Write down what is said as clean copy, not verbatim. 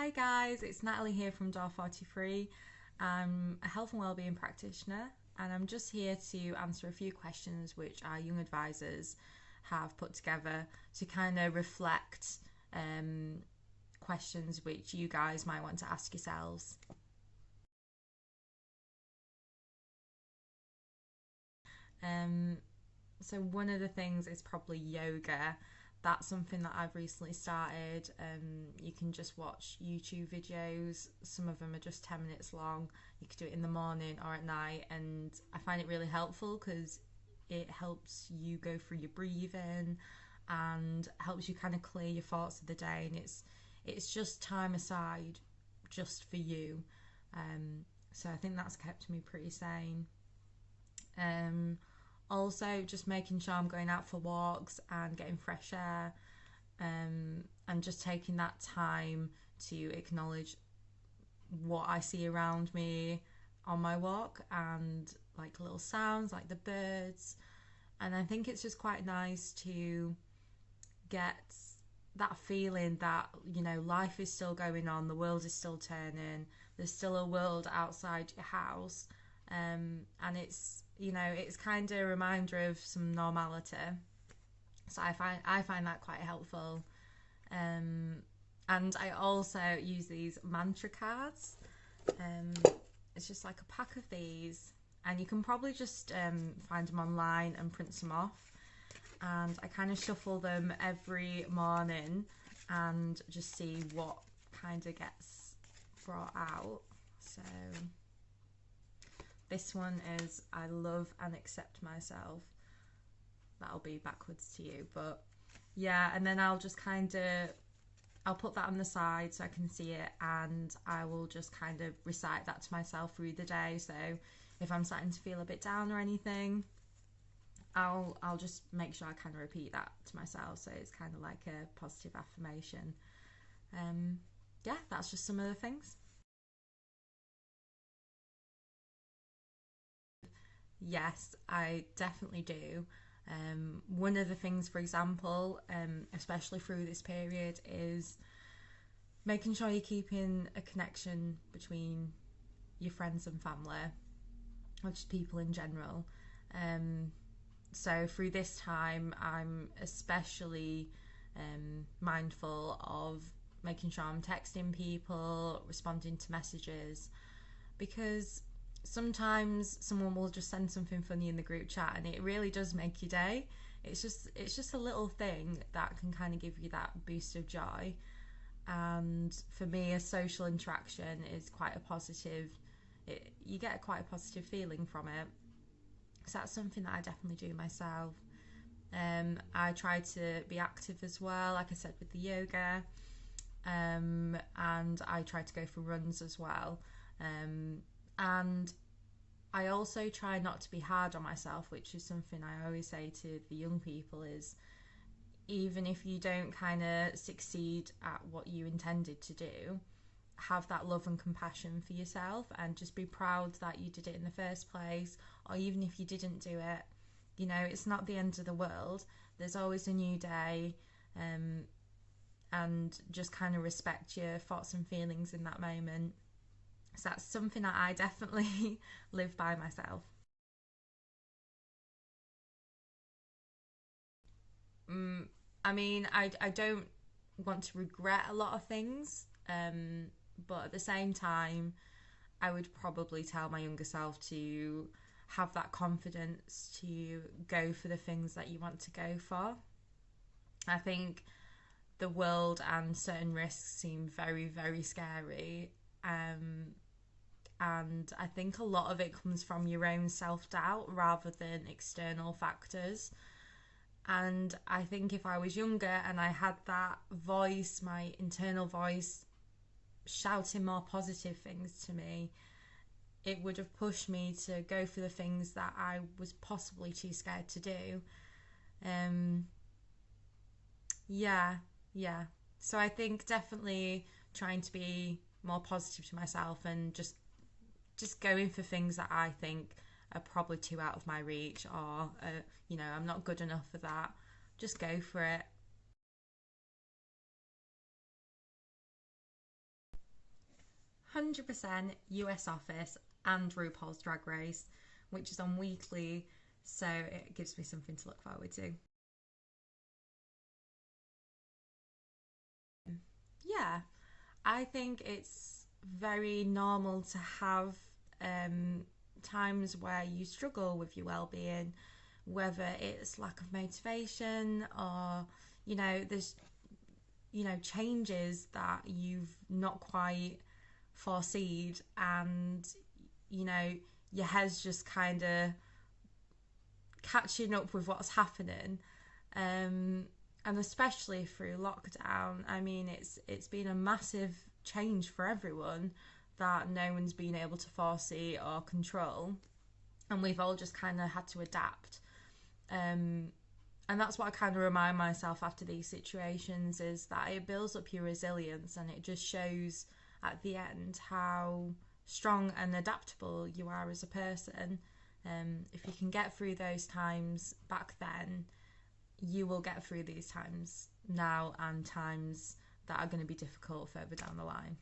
Hi guys, it's Natalie here from Door 43. I'm a health and wellbeing practitioner and I'm just here to answer a few questions which our young advisors have put together to kind of reflect questions which you guys might want to ask yourselves. So one of the things is probably yoga. That's something that I've recently started. You can just watch YouTube videos. Some of them are just 10 minutes long. You could do it in the morning or at night, and I find it really helpful because it helps you go through your breathing and helps you kind of clear your thoughts of the day. And it's just time aside just for you. So I think that's kept me pretty sane. Also, just making sure I'm going out for walks and getting fresh air, and just taking that time to acknowledge what I see around me on my walk and like little sounds like the birds. And I think it's just quite nice to get that feeling that, you know, life is still going on, the world is still turning, there's still a world outside your house, and it's, you know, it's kind of a reminder of some normality. So I find that quite helpful. And I also use these mantra cards. Um, it's just like a pack of these, and you can probably just find them online and print them off. And I kind of shuffle them every morning and just see what kind of gets brought out. So this one is I love and accept myself. That'll be backwards to you, but yeah. And then I'll just kind of, I'll put that on the side so I can see it, and I will just kind of recite that to myself through the day. So if I'm starting to feel a bit down or anything, I'll just make sure I kind of repeat that to myself. So it's kind of like a positive affirmation. Yeah, that's just some of the things. Yes, I definitely do. One of the things, for example, especially through this period, is making sure you're keeping a connection between your friends and family, or just people in general. So through this time, I'm especially mindful of making sure I'm texting people, responding to messages, because sometimes someone will just send something funny in the group chat and it really does make your day. It's just a little thing that can kind of give you that boost of joy. And for me, a social interaction is quite a positive, you get quite a positive feeling from it. So that's something that I definitely do myself. I try to be active as well, like I said, with the yoga, and I try to go for runs as well. And I also try not to be hard on myself, which is something I always say to the young people, is even if you don't kind of succeed at what you intended to do, have that love and compassion for yourself and just be proud that you did it in the first place. Or even if you didn't do it, you know, it's not the end of the world. There's always a new day. And just kind of respect your thoughts and feelings in that moment. So that's something that I definitely live by myself. Mm, I mean, I don't want to regret a lot of things, but at the same time, I would probably tell my younger self to have that confidence to go for the things that you want to go for. I think the world and certain risks seem very, very scary. And I think a lot of it comes from your own self doubt rather than external factors. And I think if I was younger and I had that voice, my internal voice, shouting more positive things to me, it would have pushed me to go for the things that I was possibly too scared to do. Um, yeah, yeah. So I think definitely trying to be more positive to myself and just going for things that I think are probably too out of my reach, or you know, I'm not good enough for that. Just go for it. 100% US Office and RuPaul's Drag Race, which is on weekly, so it gives me something to look forward to. Yeah, I think it's very normal to have um, times where you struggle with your well-being, whether it's lack of motivation or there's changes that you've not quite foreseen, and you know your head's just kind of catching up with what's happening. um, and especially through lockdown, I mean, it's been a massive change for everyone that no one's been able to foresee or control, and we've all just kind of had to adapt. um, and that's what I kind of remind myself after these situations, is that it builds up your resilience, and it just shows at the end how strong and adaptable you are as a person. If you can get through those times back then, you will get through these times now and times that are going to be difficult further down the line.